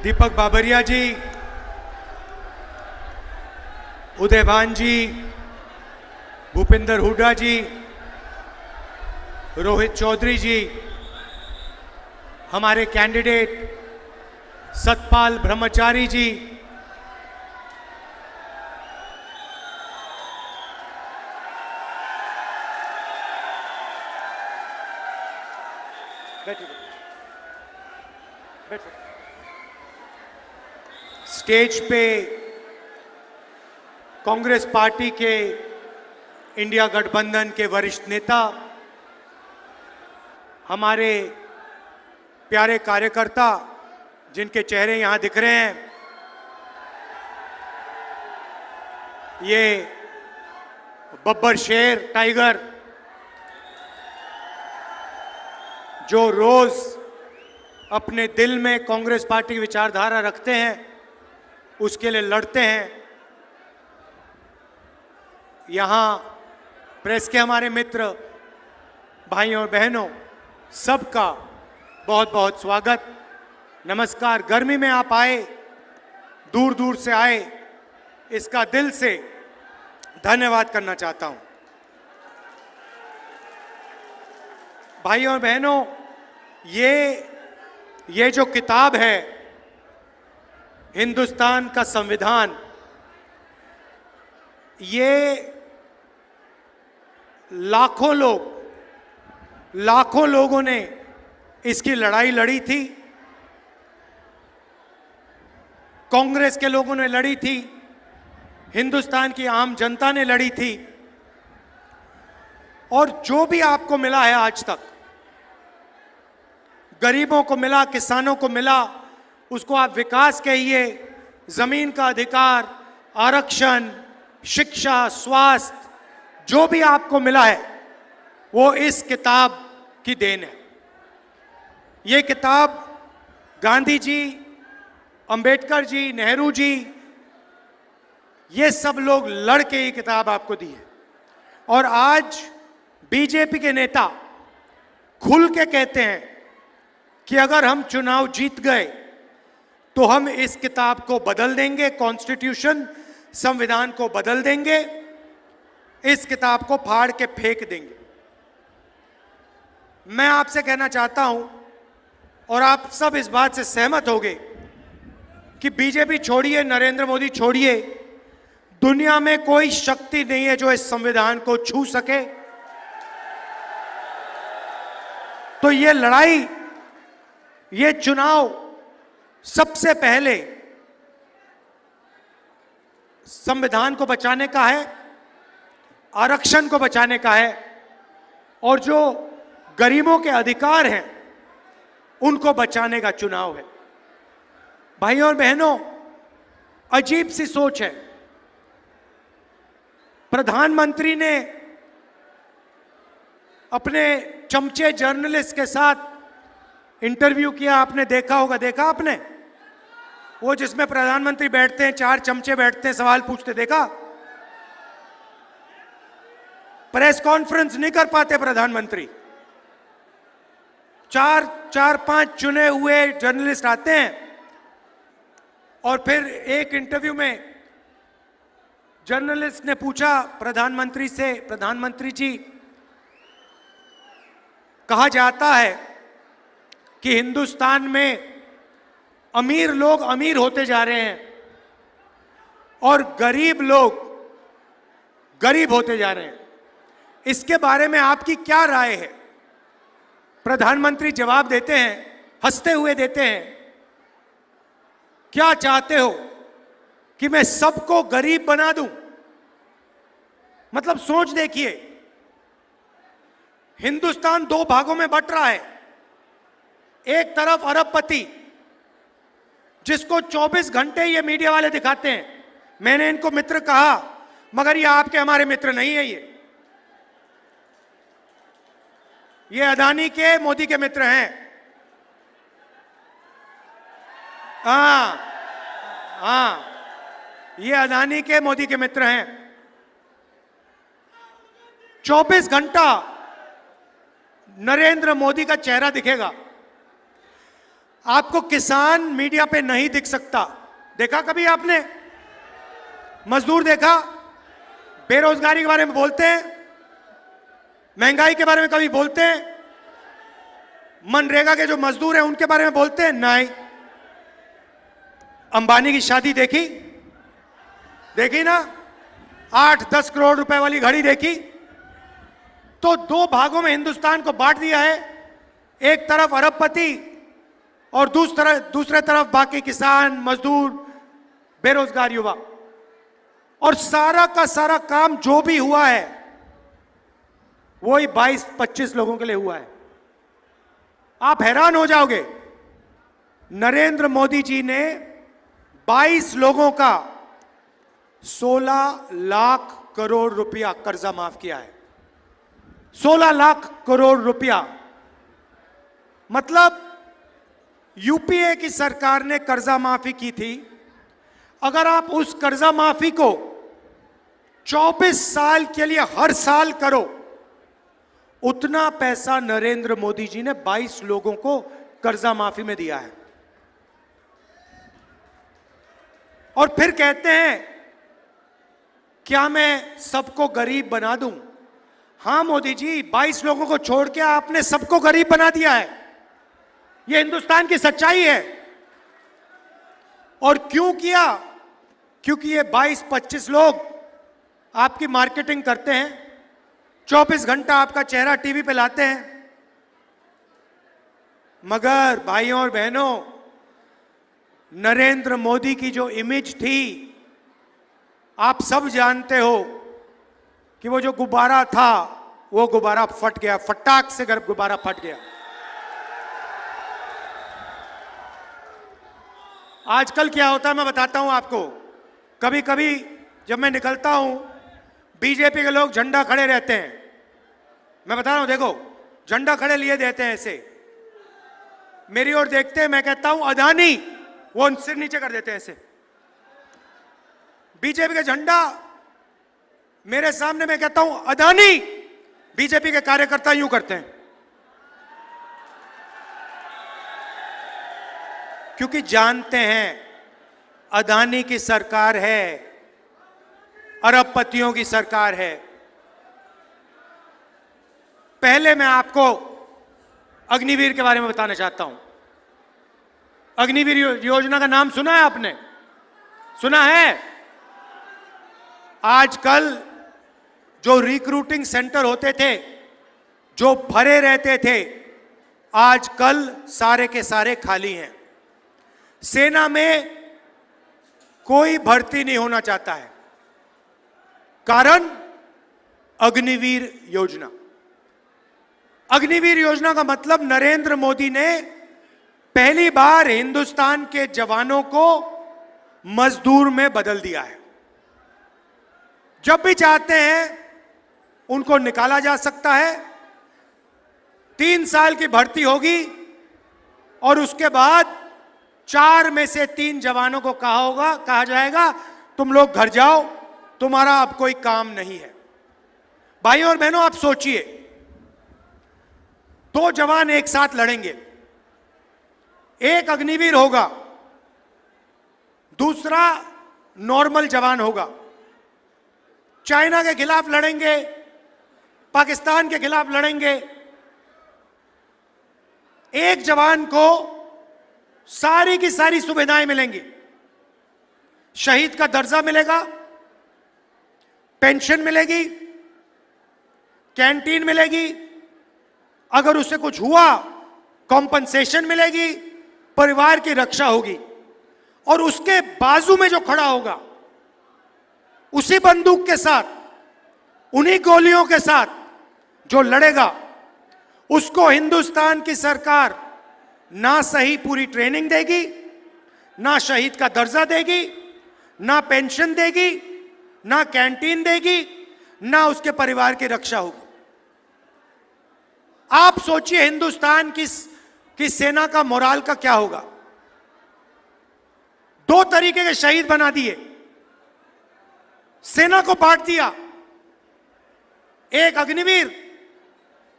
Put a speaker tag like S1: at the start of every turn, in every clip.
S1: दीपक बाबरिया जी, उदयभान जी, भूपिंदर हुड्डा जी, रोहित चौधरी जी, हमारे कैंडिडेट सतपाल ब्रह्मचारी जी, स्टेज पे कांग्रेस पार्टी के इंडिया गठबंधन के वरिष्ठ नेता, हमारे प्यारे कार्यकर्ता जिनके चेहरे यहां दिख रहे हैं, ये बब्बर शेर टाइगर जो रोज अपने दिल में कांग्रेस पार्टी की विचारधारा रखते हैं, उसके लिए लड़ते हैं। यहां प्रेस के हमारे मित्र भाइयों और बहनों, सबका बहुत बहुत स्वागत, नमस्कार। गर्मी में आप आए, दूर दूर से आए, इसका दिल से धन्यवाद करना चाहता हूं। भाइयों और बहनों, ये जो किताब है हिंदुस्तान का संविधान, ये लाखों लोगों ने इसकी लड़ाई लड़ी थी। कांग्रेस के लोगों ने लड़ी थी, हिंदुस्तान की आम जनता ने लड़ी थी, और जो भी आपको मिला है आज तक, गरीबों को मिला, किसानों को मिला, उसको आप विकास कहिए, जमीन का अधिकार, आरक्षण, शिक्षा, स्वास्थ्य, जो भी आपको मिला है वो इस किताब की देन है। ये किताब गांधी जी, अंबेडकर जी, नेहरू जी, ये सब लोग लड़ के ये किताब आपको दी है। और आज बीजेपी के नेता खुल के कहते हैं कि अगर हम चुनाव जीत गए तो हम इस किताब को बदल देंगे, कॉन्स्टिट्यूशन, संविधान को बदल देंगे, इस किताब को फाड़ के फेंक देंगे। मैं आपसे कहना चाहता हूं, और आप सब इस बात से सहमत होंगे, कि बीजेपी छोड़िए, नरेंद्र मोदी छोड़िए, दुनिया में कोई शक्ति नहीं है जो इस संविधान को छू सके। तो ये लड़ाई, ये चुनाव सबसे पहले संविधान को बचाने का है, आरक्षण को बचाने का है, और जो गरीबों के अधिकार हैं उनको बचाने का चुनाव है। भाइयों और बहनों, अजीब सी सोच है। प्रधानमंत्री ने अपने चमचे जर्नलिस्ट के साथ इंटरव्यू किया, आपने देखा होगा, देखा आपने? वो जिसमें प्रधानमंत्री बैठते हैं, 4 चमचे बैठते हैं, सवाल पूछते, देखा? प्रेस कॉन्फ्रेंस नहीं कर पाते प्रधानमंत्री, 4-5 चुने हुए जर्नलिस्ट आते हैं, और फिर एक इंटरव्यू में जर्नलिस्ट ने पूछा प्रधानमंत्री से, प्रधानमंत्री जी, कहा जाता है कि हिंदुस्तान में अमीर लोग अमीर होते जा रहे हैं और गरीब लोग गरीब होते जा रहे हैं, इसके बारे में आपकी क्या राय है? प्रधानमंत्री जवाब देते हैं, हंसते हुए देते हैं, क्या चाहते हो कि मैं सबको गरीब बना दूं? मतलब सोच देखिए, हिंदुस्तान 2 भागों में बंट रहा है। एक तरफ अरबपति, जिसको 24 घंटे ये मीडिया वाले दिखाते हैं, मैंने इनको मित्र कहा, मगर ये आपके हमारे मित्र नहीं है। ये अदानी के, मोदी के मित्र हैं। हाँ, ये अदानी के, मोदी के मित्र हैं। 24 घंटा नरेंद्र मोदी का चेहरा दिखेगा। आपको किसान मीडिया पे नहीं दिख सकता, देखा कभी आपने? मजदूर देखा? बेरोजगारी के बारे में बोलते हैं? महंगाई के बारे में कभी बोलते हैं? मनरेगा के जो मजदूर हैं उनके बारे में बोलते हैं? नहीं। अंबानी की शादी देखी? देखी ना? 8-10 करोड़ रुपए वाली घड़ी देखी? तो दो भागों में हिंदुस्तान को बांट दिया है, एक तरफ अरबपति और दूसरे तरफ बाकी किसान, मजदूर, बेरोजगार युवा। और सारा का सारा काम जो भी हुआ है वही 22-25 लोगों के लिए हुआ है। आप हैरान हो जाओगे, नरेंद्र मोदी जी ने 22 लोगों का 16 लाख करोड़ रुपया कर्जा माफ किया है। 16 लाख करोड़ रुपया, मतलब यूपीए की सरकार ने कर्जा माफी की थी। अगर आप उस कर्जा माफी को 24 साल के लिए हर साल करो, उतना पैसा नरेंद्र मोदी जी ने 22 लोगों को कर्जा माफी में दिया है। और फिर कहते हैं क्या मैं सबको गरीब बना दूं? हां मोदी जी, 22 लोगों को छोड़ के आपने सबको गरीब बना दिया है। यह हिंदुस्तान की सच्चाई है। और क्यों किया? क्योंकि ये 22-25 लोग आपकी मार्केटिंग करते हैं, 24 घंटा आपका चेहरा टीवी पे लाते हैं। मगर भाइयों और बहनों, नरेंद्र मोदी की जो इमेज थी, आप सब जानते हो कि वो जो गुब्बारा था वो गुब्बारा फट गया, फटाक से गुब्बारा फट गया। आजकल क्या होता है मैं बताता हूं आपको। कभी कभी जब मैं निकलता हूं, बीजेपी के लोग झंडा खड़े रहते हैं। मैं बता रहा हूं, देखो झंडा खड़े लिए देते हैं ऐसे, मेरी ओर देखते हैं, मैं कहता हूं अदानी, वो सिर नीचे कर देते हैं ऐसे। बीजेपी का झंडा मेरे सामने, मैं कहता हूं अदानी, बीजेपी के कार्यकर्ता यूं करते हैं। क्योंकि जानते हैं अदानी की सरकार है, अरबपतियों की सरकार है। पहले मैं आपको अग्निवीर के बारे में बताना चाहता हूं। अग्निवीर योजना का नाम सुना है आपने? सुना है? आजकल जो रिक्रूटिंग सेंटर होते थे, जो भरे रहते थे, आजकल सारे के सारे खाली हैं। सेना में कोई भर्ती नहीं होना चाहता है। कारण अग्निवीर योजना। अग्निवीर योजना का मतलब नरेंद्र मोदी ने पहली बार हिंदुस्तान के जवानों को मजदूर में बदल दिया है। जब भी चाहते हैं उनको निकाला जा सकता है। 3 साल की भर्ती होगी और उसके बाद 4 में से 3 जवानों को कहा जाएगा तुम लोग घर जाओ, तुम्हारा अब कोई काम नहीं है। भाइयों और बहनों, आप सोचिए, 2 जवान एक साथ लड़ेंगे, एक अग्निवीर होगा, दूसरा नॉर्मल जवान होगा। चाइना के खिलाफ लड़ेंगे, पाकिस्तान के खिलाफ लड़ेंगे। एक जवान को सारी की सारी सुविधाएं मिलेंगी। शहीद का दर्जा मिलेगा, पेंशन मिलेगी, कैंटीन मिलेगी, अगर उससे कुछ हुआ कॉम्पनसेशन मिलेगी, परिवार की रक्षा होगी। और उसके बाजू में जो खड़ा होगा, उसी बंदूक के साथ, उन्हीं गोलियों के साथ जो लड़ेगा, उसको हिंदुस्तान की सरकार ना सही पूरी ट्रेनिंग देगी, ना शहीद का दर्जा देगी, ना पेंशन देगी, ना कैंटीन देगी, ना उसके परिवार की रक्षा होगी। आप सोचिए हिंदुस्तान की सेना का मोराल का क्या होगा। 2 तरीके के शहीद बना दिए, सेना को बांट दिया, एक अग्निवीर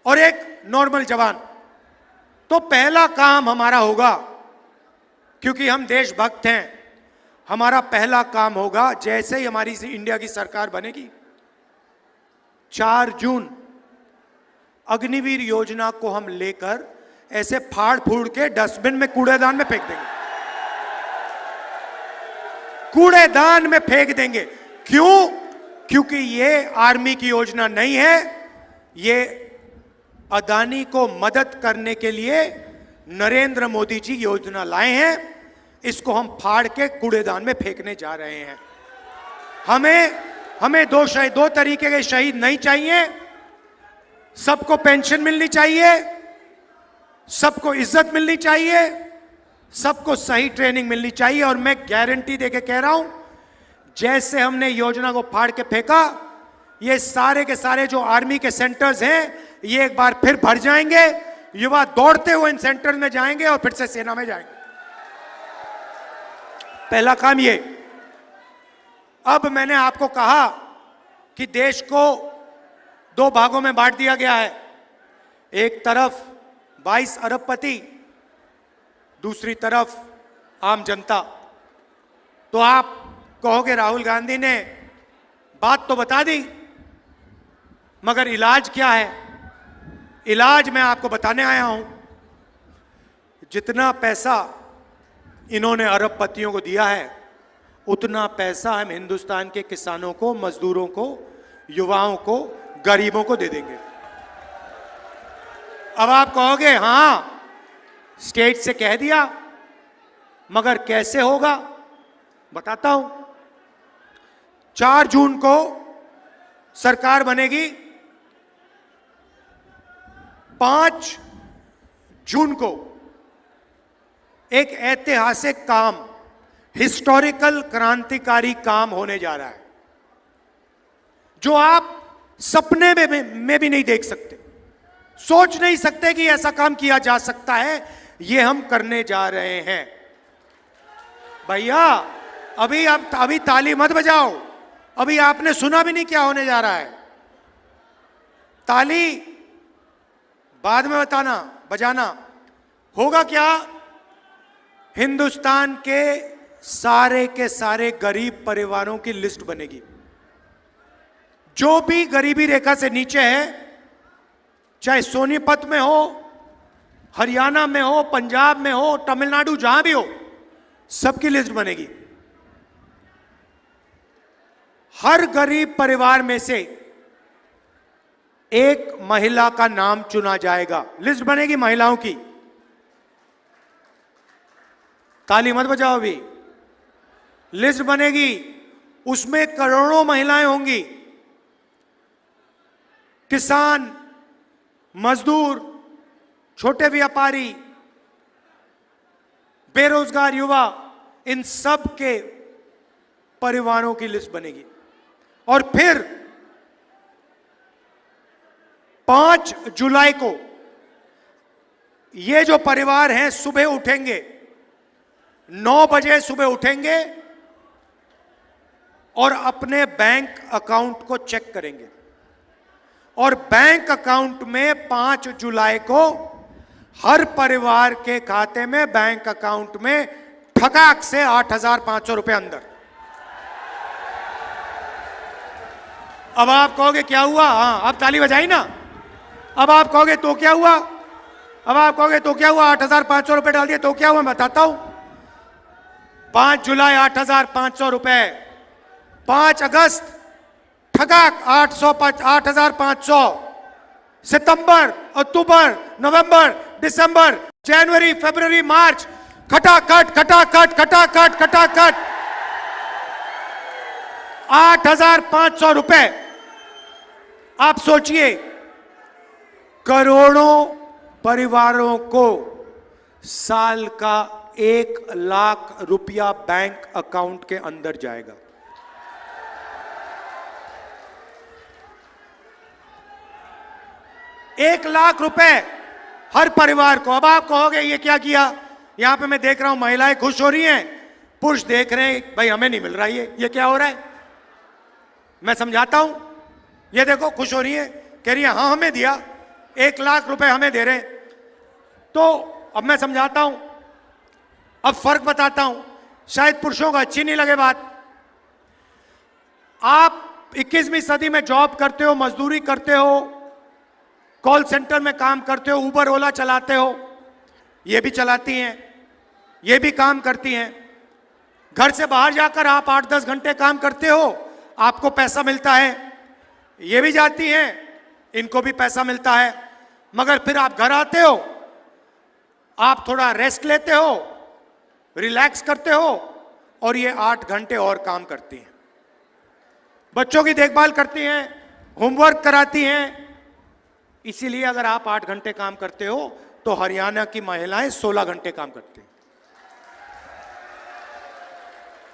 S1: और एक नॉर्मल जवान। तो पहला काम हमारा होगा क्योंकि हम देशभक्त हैं, हमारा पहला काम होगा, जैसे ही हमारी इंडिया की सरकार बनेगी, 4 जून अग्निवीर योजना को हम लेकर ऐसे फाड़ फूड़ के डस्टबिन में, कूड़ेदान में फेंक देंगे। कूड़ेदान में फेंक देंगे। क्यों? क्योंकि ये आर्मी की योजना नहीं है, ये अदानी को मदद करने के लिए नरेंद्र मोदी जी योजना लाए हैं। इसको हम फाड़ के कूड़ेदान में फेंकने जा रहे हैं। हमें दो तरीके के शहीद नहीं चाहिए। सबको पेंशन मिलनी चाहिए, सबको इज्जत मिलनी चाहिए, सबको सही ट्रेनिंग मिलनी चाहिए। और मैं गारंटी देके कह रहा हूं, जैसे हमने योजना को फाड़ के फेंका, ये सारे के सारे जो आर्मी के सेंटर्स हैं, ये एक बार फिर भर जाएंगे। युवा दौड़ते हुए इन सेंटर में जाएंगे और फिर से सेना में जाएंगे। पहला काम ये। अब मैंने आपको कहा कि देश को 2 भागों में बांट दिया गया है। एक तरफ 22 अरबपति, दूसरी तरफ आम जनता। तो आप कहोगे राहुल गांधी ने बात तो बता दी, मगर इलाज क्या है? इलाज मैं आपको बताने आया हूं। जितना पैसा इन्होंने अरबपतियों को दिया है, उतना पैसा हम हिंदुस्तान के किसानों को, मजदूरों को, युवाओं को, गरीबों को दे देंगे। अब आप कहोगे हां, स्टेट से कह दिया, मगर कैसे होगा? बताता हूं। 4 जून को सरकार बनेगी। 5 जून को एक ऐतिहासिक काम, हिस्टोरिकल क्रांतिकारी काम होने जा रहा है, जो आप सपने में भी नहीं देख सकते, सोच नहीं सकते कि ऐसा काम किया जा सकता है। ये हम करने जा रहे हैं। भैया अभी ताली मत बजाओ, अभी आपने सुना भी नहीं क्या होने जा रहा है। ताली बाद में बजाना। होगा क्या? हिंदुस्तान के सारे गरीब परिवारों की लिस्ट बनेगी। जो भी गरीबी रेखा से नीचे है, चाहे सोनीपत में हो, हरियाणा में हो, पंजाब में हो, तमिलनाडु, जहां भी हो, सबकी लिस्ट बनेगी। हर गरीब परिवार में से एक महिला का नाम चुना जाएगा। लिस्ट बनेगी महिलाओं की। ताली मत बजाओ अभी। लिस्ट बनेगी, उसमें करोड़ों महिलाएं होंगी। किसान, मजदूर, छोटे व्यापारी, बेरोजगार युवा, इन सब के परिवारों की लिस्ट बनेगी। और फिर 5 जुलाई को ये जो परिवार हैं, सुबह उठेंगे, 9 बजे सुबह उठेंगे और अपने बैंक अकाउंट को चेक करेंगे। और बैंक अकाउंट में 5 जुलाई को हर परिवार के खाते में, बैंक अकाउंट में ठकाक से 8,500 रुपए अंदर। अब आप कहोगे क्या हुआ? हाँ, अब ताली बजाई ना। अब आप कहोगे तो क्या हुआ? 8,500 रुपए डाल दिए तो क्या हुआ? मैं बताता हूं। 5 जुलाई 8,500 रुपए, 5 अगस्त ठगाक 8,500, सितंबर, अक्टूबर, नवंबर, दिसंबर, जनवरी, फरवरी, मार्च, खटाखट 8,500 रुपए। आप सोचिए, करोड़ों परिवारों को साल का 1 लाख रुपया बैंक अकाउंट के अंदर जाएगा। एक लाख रुपए हर परिवार को। अब आप कहोगे ये क्या किया? यहां पे मैं देख रहा हूं महिलाएं खुश हो रही हैं, पुरुष देख रहे हैं भाई हमें नहीं मिल रहा ये क्या हो रहा है। मैं समझाता हूं। ये देखो खुश हो रही है, कह रही है हाँ हमें दिया, 1 लाख रुपए हमें दे रहे हैं। तो अब मैं समझाता हूं। अब फर्क बताता हूं, शायद पुरुषों को अच्छी नहीं लगे बात। आप 21वीं सदी में जॉब करते हो, मजदूरी करते हो, कॉल सेंटर में काम करते हो, उबर ओला चलाते हो, ये भी चलाती हैं, ये भी काम करती हैं। घर से बाहर जाकर आप 8-10 घंटे काम करते हो, आपको पैसा मिलता है। ये भी जाती हैं, इनको भी पैसा मिलता है। मगर फिर आप घर आते हो, आप थोड़ा रेस्ट लेते हो, रिलैक्स करते हो, और ये 8 घंटे और काम करती हैं। बच्चों की देखभाल करती हैं, होमवर्क कराती हैं। इसीलिए अगर आप 8 घंटे काम करते हो तो हरियाणा की महिलाएं 16 घंटे काम करती हैं।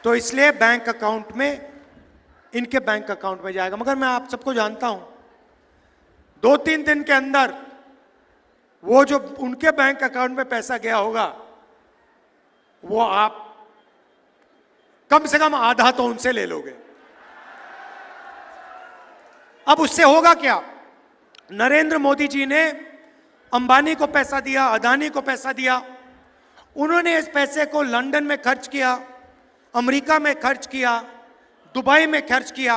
S1: तो इसलिए बैंक अकाउंट में, इनके बैंक अकाउंट में जाएगा। मगर मैं आप सबको जानता हूं, 2-3 दिन के अंदर वो जो उनके बैंक अकाउंट में पैसा गया होगा, वो आप कम से कम आधा तो उनसे ले लोगे। अब उससे होगा क्या? नरेंद्र मोदी जी ने अंबानी को पैसा दिया, अदानी को पैसा दिया। उन्होंने इस पैसे को लंदन में खर्च किया, अमेरिका में खर्च किया, दुबई में खर्च किया।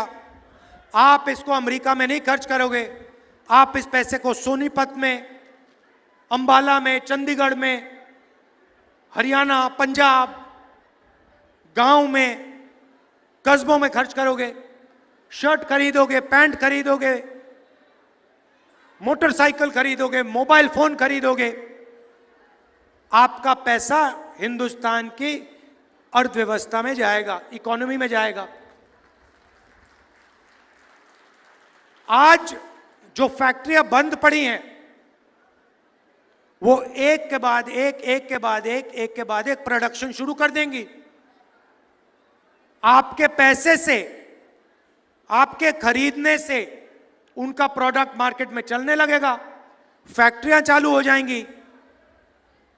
S1: आप इसको अमेरिका में नहीं खर्च करोगे, आप इस पैसे को सोनीपत में, अंबाला में, चंडीगढ़ में, हरियाणा, पंजाब, गांव में, कस्बों में खर्च करोगे। शर्ट खरीदोगे, पैंट खरीदोगे, मोटरसाइकिल खरीदोगे, मोबाइल फोन खरीदोगे। आपका पैसा हिंदुस्तान की अर्थव्यवस्था में जाएगा, इकोनॉमी में जाएगा। आज जो फैक्ट्रियां बंद पड़ी हैं, वो एक के बाद एक, एक के बाद एक, एक के बाद एक प्रोडक्शन शुरू कर देंगी। आपके पैसे से, आपके खरीदने से उनका प्रोडक्ट मार्केट में चलने लगेगा, फैक्ट्रियां चालू हो जाएंगी,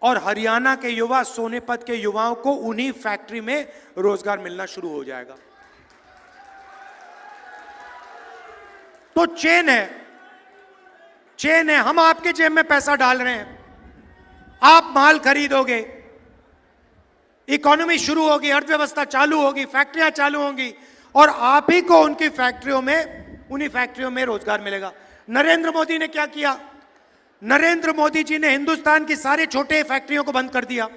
S1: और हरियाणा के युवा, सोनीपत के युवाओं को उन्हीं फैक्ट्री में रोजगार मिलना शुरू हो जाएगा। तो चेन है, चेन है। हम आपके जेब में पैसा डाल रहे हैं, आप माल खरीदोगे, इकोनॉमी शुरू होगी, अर्थव्यवस्था चालू होगी, फैक्ट्रियां चालू होंगी, और आप ही को उनकी फैक्ट्रियों में, उन्हीं फैक्ट्रियों में रोजगार मिलेगा। नरेंद्र मोदी ने क्या किया? नरेंद्र मोदी जी ने हिंदुस्तान की सारी छोटे फैक्ट्रियों को बंद कर दिया,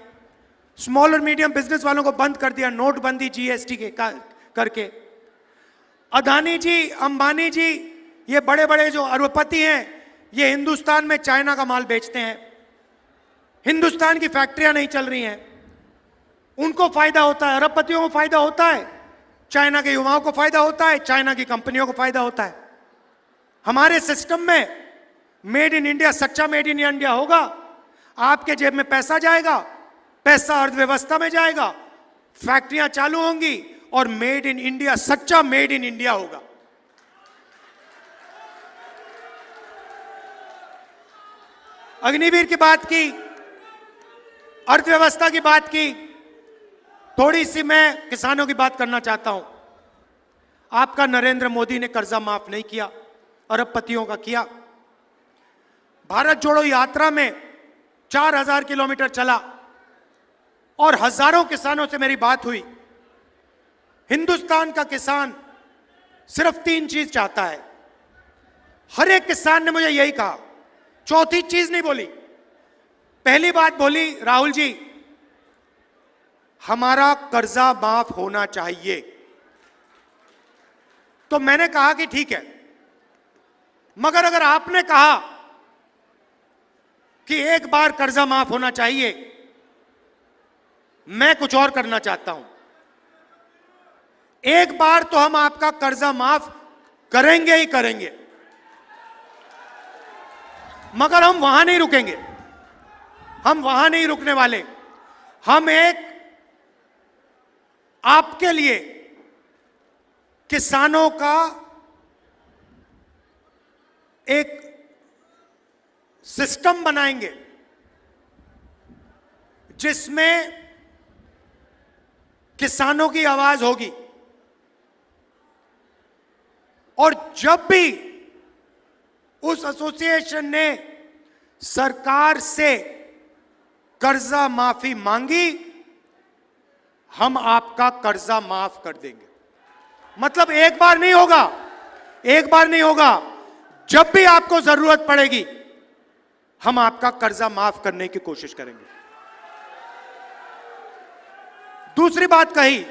S1: स्मॉल और मीडियम बिजनेस वालों को बंद कर दिया, नोटबंदी, जीएसटी के करके। अदानी जी, अंबानी जी, ये बड़े बड़े जो अरबपति हैं, ये हिंदुस्तान में चाइना का माल बेचते हैं। हिंदुस्तान की फैक्ट्रियां नहीं चल रही हैं, उनको फायदा होता है, अरबपतियों को फायदा होता है, चाइना के युवाओं को फायदा होता है, चाइना की कंपनियों को फायदा होता है। हमारे सिस्टम में मेड इन इंडिया, सच्चा मेड इन इंडिया होगा, आपके जेब में पैसा जाएगा, पैसा अर्थव्यवस्था में जाएगा, फैक्ट्रियां चालू होंगी, और मेड इन इंडिया, सच्चा मेड इन इंडिया होगा। अग्निवीर की बात की, अर्थव्यवस्था की बात की, थोड़ी सी मैं किसानों की बात करना चाहता हूं। आपका नरेंद्र मोदी ने कर्जा माफ नहीं किया, अरबपतियों का किया। भारत जोड़ो यात्रा में 4000 किलोमीटर चला, और हजारों किसानों से मेरी बात हुई। हिंदुस्तान का किसान सिर्फ 3 चीज चाहता है। हर एक किसान ने मुझे यही कहा, चौथी चीज नहीं बोली। पहली बात बोली, राहुल जी, हमारा कर्जा माफ होना चाहिए। तो मैंने कहा कि ठीक है, मगर अगर आपने कहा कि एक बार कर्जा माफ होना चाहिए, मैं कुछ और करना चाहता हूं। एक बार तो हम आपका कर्जा माफ करेंगे ही करेंगे, मगर हम वहां नहीं रुकेंगे, हम वहां नहीं रुकने वाले। हम एक आपके लिए किसानों का एक सिस्टम बनाएंगे, जिसमें किसानों की आवाज होगी, और जब भी उस एसोसिएशन ने सरकार से कर्जा माफी मांगी, हम आपका कर्जा माफ कर देंगे। मतलब एक बार नहीं होगा, एक बार नहीं होगा, जब भी आपको जरूरत पड़ेगी हम आपका कर्जा माफ करने की कोशिश करेंगे। दूसरी बात कही,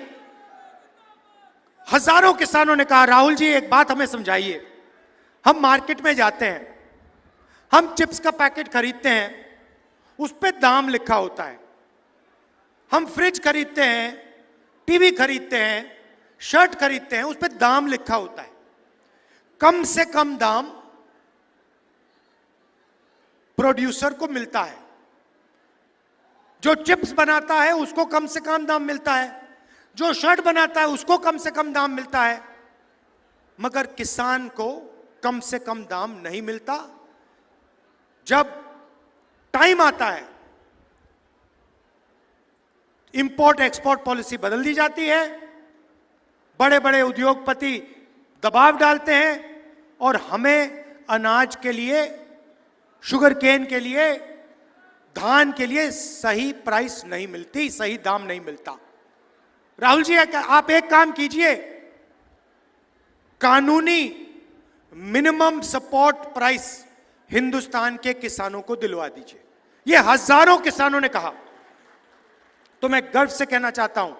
S1: हजारों किसानों ने कहा राहुल जी एक बात हमें समझाइए, हम मार्केट में जाते हैं, हम चिप्स का पैकेट खरीदते हैं, उस पर दाम लिखा होता है, हम फ्रिज खरीदते हैं, टीवी खरीदते हैं, शर्ट खरीदते हैं, उस पर दाम लिखा होता है। कम से कम दाम प्रोड्यूसर को मिलता है, जो चिप्स बनाता है उसको कम से कम दाम मिलता है, जो शर्ट बनाता है उसको कम से कम दाम मिलता है, मगर किसान को कम से कम दाम नहीं मिलता। जब टाइम आता है, इंपोर्ट एक्सपोर्ट पॉलिसी बदल दी जाती है, बड़े बड़े उद्योगपति दबाव डालते हैं और हमें अनाज के लिए, शुगर केन के लिए, धान के लिए सही प्राइस नहीं मिलती, सही दाम नहीं मिलता। राहुल जी आप एक काम कीजिए, कानूनी मिनिमम सपोर्ट प्राइस हिंदुस्तान के किसानों को दिलवा दीजिए। ये हजारों किसानों ने कहा। तो मैं गर्व से कहना चाहता हूं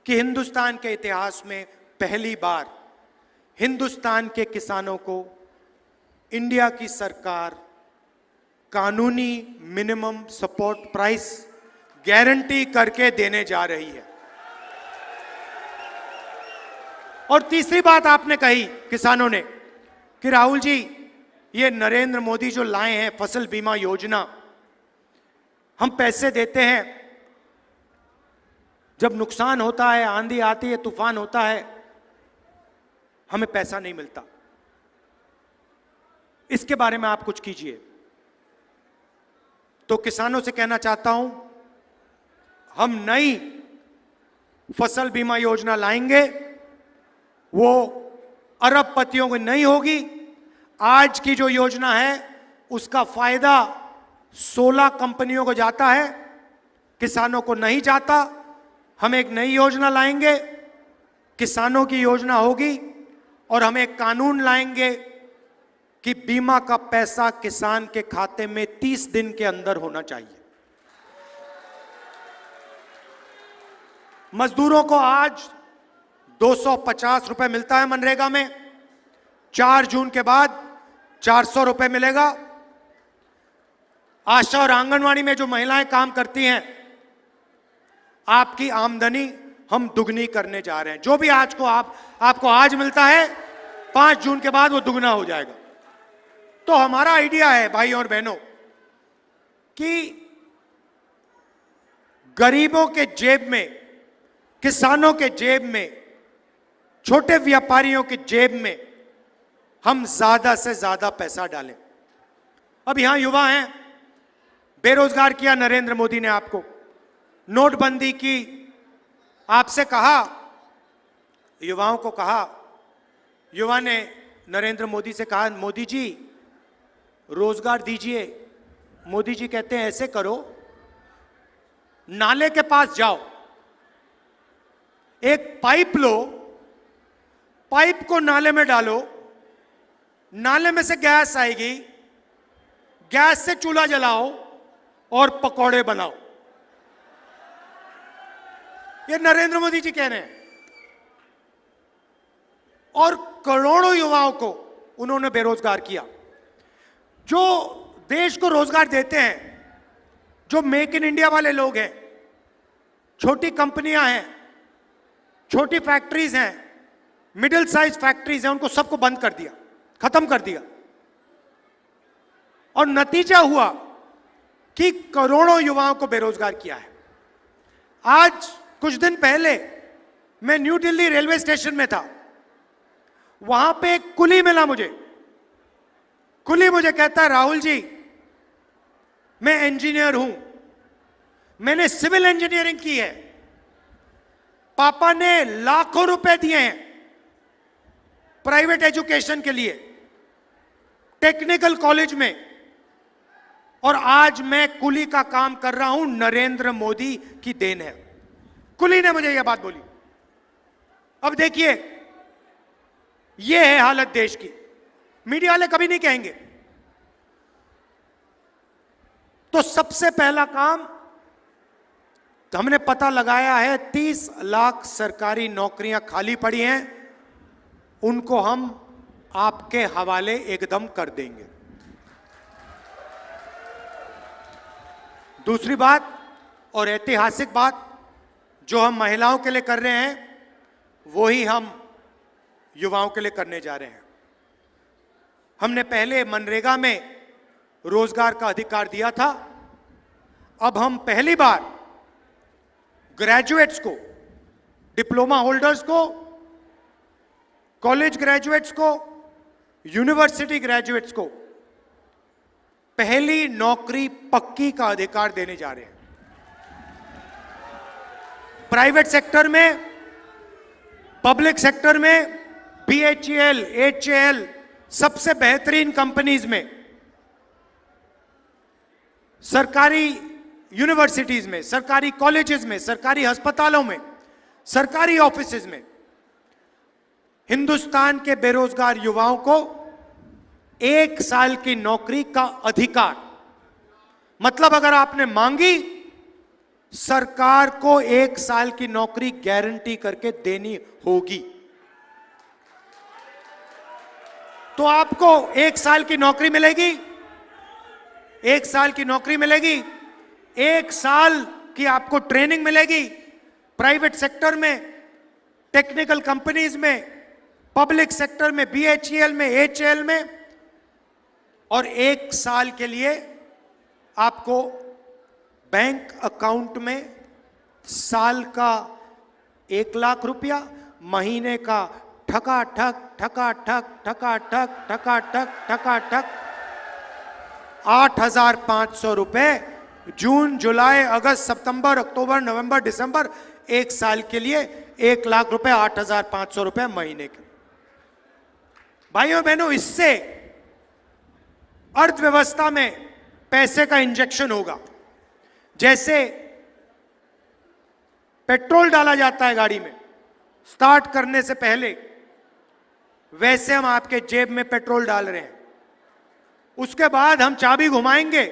S1: कि हिंदुस्तान के इतिहास में पहली बार हिंदुस्तान के किसानों को इंडिया की सरकार कानूनी मिनिमम सपोर्ट प्राइस गारंटी करके देने जा रही है। और तीसरी बात आपने कही किसानों ने कि राहुल जी ये नरेंद्र मोदी जो लाए हैं फसल बीमा योजना, हम पैसे देते हैं, जब नुकसान होता है, आंधी आती है, तूफान होता है, हमें पैसा नहीं मिलता। इसके बारे में आप कुछ कीजिए। तो किसानों से कहना चाहता हूं, हम नई फसल बीमा योजना लाएंगे, वो अरबपतियों की नहीं होगी। आज की जो योजना है उसका फायदा 16 कंपनियों को जाता है, किसानों को नहीं जाता। हम एक नई योजना लाएंगे, किसानों की योजना होगी, और हम एक कानून लाएंगे कि बीमा का पैसा किसान के खाते में 30 दिन के अंदर होना चाहिए। मजदूरों को आज 250 रुपए मिलता है मनरेगा में, 4 जून के बाद 400 रुपए मिलेगा। आशा और आंगनवाड़ी में जो महिलाएं काम करती हैं, आपकी आमदनी हम दुगनी करने जा रहे हैं। जो भी आज को आपको आज मिलता है, 5 जून के बाद वो दुगना हो जाएगा। तो हमारा आइडिया है भाई और बहनों कि गरीबों के जेब में, किसानों के जेब में, छोटे व्यापारियों के जेब में हम ज्यादा से ज्यादा पैसा डालें। अब यहां युवा हैं, बेरोजगार किया नरेंद्र मोदी ने आपको, नोटबंदी की, आपसे कहा, युवाओं को कहा, युवा ने नरेंद्र मोदी से कहा मोदी जी रोजगार दीजिए। मोदी जी कहते हैं ऐसे करो, नाले के पास जाओ, एक पाइप लो, पाइप को नाले में डालो, नाले में से गैस आएगी, गैस से चूल्हा जलाओ और पकौड़े बनाओ। ये नरेंद्र मोदी जी कह रहे हैं। और करोड़ों युवाओं को उन्होंने बेरोजगार किया। जो देश को रोजगार देते हैं, जो मेक इन इंडिया वाले लोग हैं, छोटी कंपनियां हैं, छोटी फैक्ट्रीज हैं, मिडिल साइज फैक्ट्रीज हैं, उनको सबको बंद कर दिया, खत्म कर दिया। और नतीजा हुआ कि करोड़ों युवाओं को बेरोजगार किया है। आज कुछ दिन पहले मैं न्यू दिल्ली रेलवे स्टेशन में था, वहां पे एक कुली मिला मुझे। कुली मुझे कहता है राहुल जी मैं इंजीनियर हूं, मैंने सिविल इंजीनियरिंग की है, पापा ने लाखों रुपए दिए हैं प्राइवेट एजुकेशन के लिए टेक्निकल कॉलेज में, और आज मैं कुली का काम कर रहा हूं, नरेंद्र मोदी की देन है। कुली ने मुझे यह बात बोली। अब देखिए, यह है हालत देश की। मीडिया वाले कभी नहीं कहेंगे। तो सबसे पहला काम हमने पता लगाया है, 30 लाख सरकारी नौकरियां खाली पड़ी हैं, उनको हम आपके हवाले एकदम कर देंगे। दूसरी बात और ऐतिहासिक बात जो हम महिलाओं के लिए कर रहे हैं, वही हम युवाओं के लिए करने जा रहे हैं। हमने पहले मनरेगा में रोजगार का अधिकार दिया था। अब हम पहली बार ग्रेजुएट्स को, डिप्लोमा होल्डर्स को, कॉलेज ग्रेजुएट्स को, यूनिवर्सिटी ग्रेजुएट्स को पहली नौकरी पक्की का अधिकार देने जा रहे हैं। प्राइवेट सेक्टर में, पब्लिक सेक्टर में, BHEL, HAL सबसे बेहतरीन कंपनीज में, सरकारी यूनिवर्सिटीज में, सरकारी कॉलेजेस में, सरकारी अस्पतालों में, सरकारी ऑफिसेज में हिंदुस्तान के बेरोजगार युवाओं को 1 साल की नौकरी का अधिकार, मतलब अगर आपने मांगी, सरकार को 1 साल की नौकरी गारंटी करके देनी होगी। तो आपको 1 साल की नौकरी मिलेगी, 1 साल की नौकरी मिलेगी, 1 साल की आपको ट्रेनिंग मिलेगी प्राइवेट सेक्टर में, टेक्निकल कंपनीज में, पब्लिक सेक्टर में, BHEL में, HAL में, और 1 साल के लिए आपको बैंक अकाउंट में साल का 1 लाख रुपया, महीने का ठकाठक ठकाठक ठकाठक ठकाठक ठकाठक 8,500 रुपए, जून, जुलाई, अगस्त, सितंबर, अक्टूबर, नवंबर, दिसंबर, 1 साल के लिए 1 लाख रुपए, 8,500 रुपए महीने के। भाइयों बहनों, इससे अर्थव्यवस्था में पैसे का इंजेक्शन होगा। जैसे पेट्रोल डाला जाता है गाड़ी में स्टार्ट करने से पहले, वैसे हम आपके जेब में पेट्रोल डाल रहे हैं। उसके बाद हम चाबी घुमाएंगे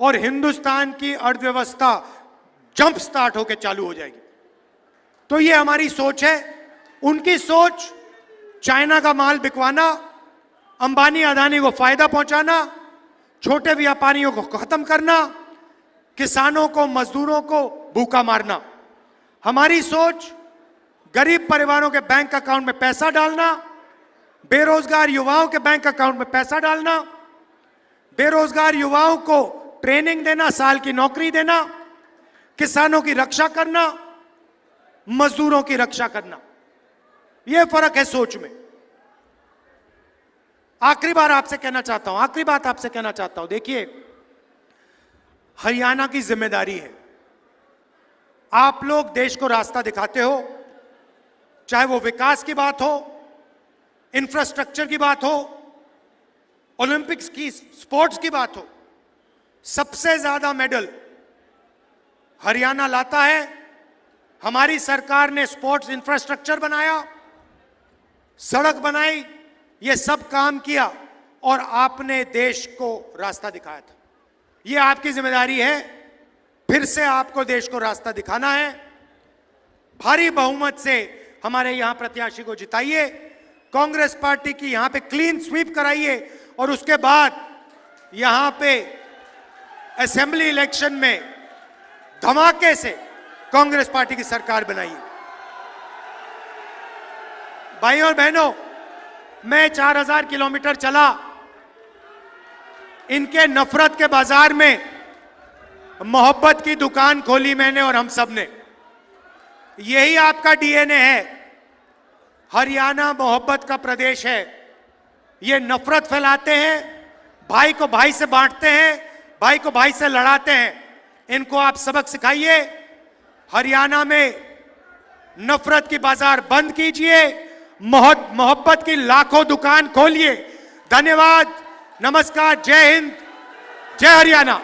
S1: और हिंदुस्तान की अर्थव्यवस्था जंप स्टार्ट होकर चालू हो जाएगी। तो ये हमारी सोच है। उनकी सोच चाइना का माल बिकवाना, अंबानी अदानी को फायदा पहुंचाना, छोटे व्यापारियों को खत्म करना, किसानों को, मजदूरों को भूखा मारना। हमारी सोच गरीब परिवारों के बैंक अकाउंट में पैसा डालना, बेरोजगार युवाओं के बैंक अकाउंट में पैसा डालना, बेरोजगार युवाओं को ट्रेनिंग देना, साल की नौकरी देना, किसानों की रक्षा करना, मजदूरों की रक्षा करना। यह फर्क है सोच में। आखिरी बात आपसे कहना चाहता हूं, देखिए, हरियाणा की जिम्मेदारी है। आप लोग देश को रास्ता दिखाते हो, चाहे वो विकास की बात हो, इंफ्रास्ट्रक्चर की बात हो, ओलंपिक्स की, स्पोर्ट्स की बात हो। सबसे ज्यादा मेडल हरियाणा लाता है। हमारी सरकार ने स्पोर्ट्स इंफ्रास्ट्रक्चर बनाया, सड़क बनाई, ये सब काम किया और आपने देश को रास्ता दिखाया था। ये आपकी जिम्मेदारी है, फिर से आपको देश को रास्ता दिखाना है। भारी बहुमत से हमारे यहां प्रत्याशी को जिताइए, कांग्रेस पार्टी की यहां पे क्लीन स्वीप कराइए और उसके बाद यहां पे असेंबली इलेक्शन में धमाके से कांग्रेस पार्टी की सरकार बनाइए। भाइयों और बहनों, मैं 4,000 किलोमीटर चला, इनके नफरत के बाजार में मोहब्बत की दुकान खोली मैंने और हम सब ने। यही आपका DNA है। हरियाणा मोहब्बत का प्रदेश है। ये नफरत फैलाते हैं, भाई को भाई से बांटते हैं, भाई को भाई से लड़ाते हैं। इनको आप सबक सिखाइए। हरियाणा में नफरत की बाजार बंद कीजिए, मोहब्बत की लाखों दुकान खोलिए। धन्यवाद, नमस्कार, जय हिंद, जय हरियाणा।